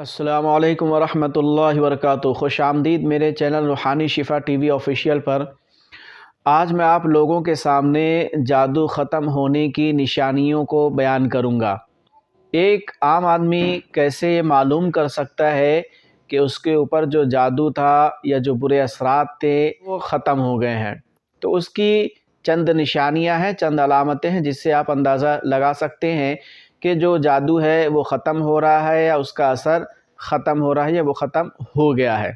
السلام علیکم ورحمۃ اللہ وبرکاتہ۔ خوش آمدید میرے چینل روحانی شفا ٹی وی آفیشیل پر۔ آج میں آپ لوگوں کے سامنے جادو ختم ہونے کی نشانیوں کو بیان کروں گا۔ ایک عام آدمی کیسے یہ معلوم کر سکتا ہے کہ اس کے اوپر جو جادو تھا یا جو برے اثرات تھے وہ ختم ہو گئے ہیں؟ تو اس کی چند نشانیاں ہیں، چند علامتیں ہیں جس سے آپ اندازہ لگا سکتے ہیں کہ جو جادو ہے وہ ختم ہو رہا ہے یا اس کا اثر ختم ہو رہا ہے یا وہ ختم ہو گیا ہے۔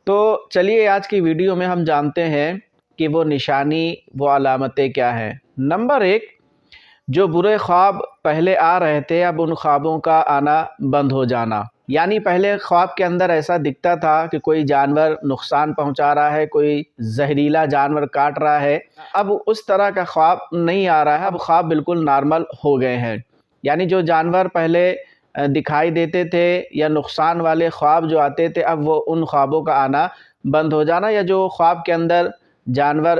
تو چلیے آج کی ویڈیو میں ہم جانتے ہیں کہ وہ نشانی، وہ علامتیں کیا ہیں۔ نمبر 1، جو برے خواب پہلے آ رہے تھے اب ان خوابوں کا آنا بند ہو جانا۔ یعنی پہلے خواب کے اندر ایسا دکھتا تھا کہ کوئی جانور نقصان پہنچا رہا ہے، کوئی زہریلا جانور کاٹ رہا ہے، اب اس طرح کا خواب نہیں آ رہا ہے، اب خواب بالکل نارمل ہو گئے ہیں۔ یعنی جو جانور پہلے دکھائی دیتے تھے یا نقصان والے خواب جو آتے تھے اب وہ ان خوابوں کا آنا بند ہو جانا، یا جو خواب کے اندر جانور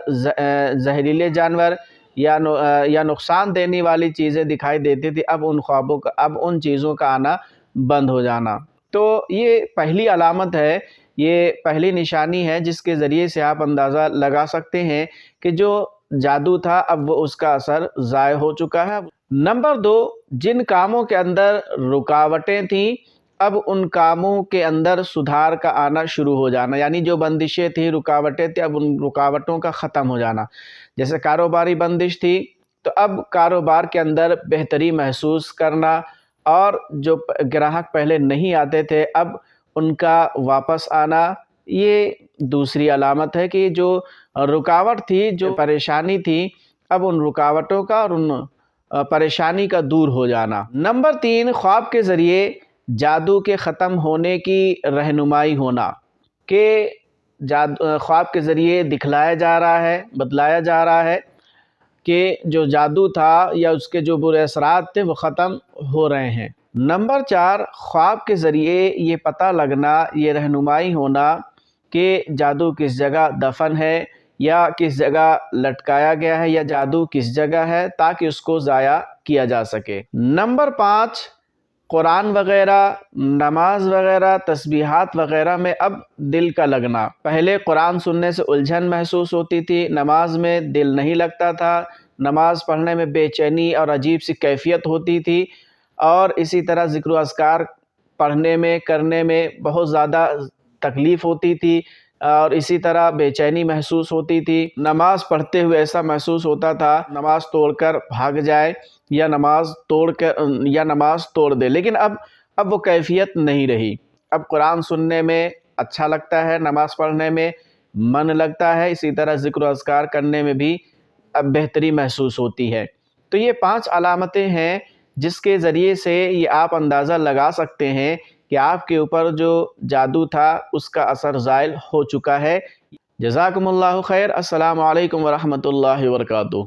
زہریلے جانور یا نقصان دینے والی چیزیں دکھائی دیتی تھی اب ان چیزوں کا آنا بند ہو جانا۔ تو یہ پہلی علامت ہے، یہ پہلی نشانی ہے جس کے ذریعے سے آپ اندازہ لگا سکتے ہیں کہ جو جادو تھا اب وہ اس کا اثر ضائع ہو چکا ہے۔ نمبر 2، جن کاموں کے اندر رکاوٹیں تھیں اب ان کاموں کے اندر سدھار کا آنا شروع ہو جانا۔ یعنی جو بندشیں تھیں، رکاوٹیں تھیں، اب ان رکاوٹوں کا ختم ہو جانا۔ جیسے کاروباری بندش تھی تو اب کاروبار کے اندر بہتری محسوس کرنا، اور جو گراہک پہلے نہیں آتے تھے اب ان کا واپس آنا۔ یہ دوسری علامت ہے کہ جو رکاوٹ تھی، جو پریشانی تھی، اب ان رکاوٹوں کا اور ان پریشانی کا دور ہو جانا۔ نمبر 3، خواب کے ذریعے جادو کے ختم ہونے کی رہنمائی ہونا، کہ خواب کے ذریعے دکھلایا جا رہا ہے، بتلایا جا رہا ہے کہ جو جادو تھا یا اس کے جو برے اثرات تھے وہ ختم ہو رہے ہیں۔ نمبر 4، خواب کے ذریعے یہ پتہ لگنا، یہ رہنمائی ہونا کہ جادو کس جگہ دفن ہے یا کس جگہ لٹکایا گیا ہے یا جادو کس جگہ ہے تاکہ اس کو ضائع کیا جا سکے۔ نمبر 5، قرآن وغیرہ، نماز وغیرہ، تسبیحات وغیرہ میں اب دل کا لگنا۔ پہلے قرآن سننے سے الجھن محسوس ہوتی تھی، نماز میں دل نہیں لگتا تھا، نماز پڑھنے میں بے چینی اور عجیب سی کیفیت ہوتی تھی، اور اسی طرح ذکر و اذکار پڑھنے میں کرنے میں بہت زیادہ تکلیف ہوتی تھی، اور اسی طرح بے چینی محسوس ہوتی تھی۔ نماز پڑھتے ہوئے ایسا محسوس ہوتا تھا نماز توڑ کر بھاگ جائے یا نماز توڑ دے، لیکن اب وہ کیفیت نہیں رہی۔ اب قرآن سننے میں اچھا لگتا ہے، نماز پڑھنے میں من لگتا ہے، اسی طرح ذکر و اذکار کرنے میں بھی اب بہتری محسوس ہوتی ہے۔ تو یہ 5 علامتیں ہیں جس کے ذریعے سے یہ آپ اندازہ لگا سکتے ہیں کہ آپ کے اوپر جو جادو تھا اس کا اثر زائل ہو چکا ہے۔ جزاکم اللہ خیر۔ السلام علیکم ورحمۃ اللہ وبرکاتہ۔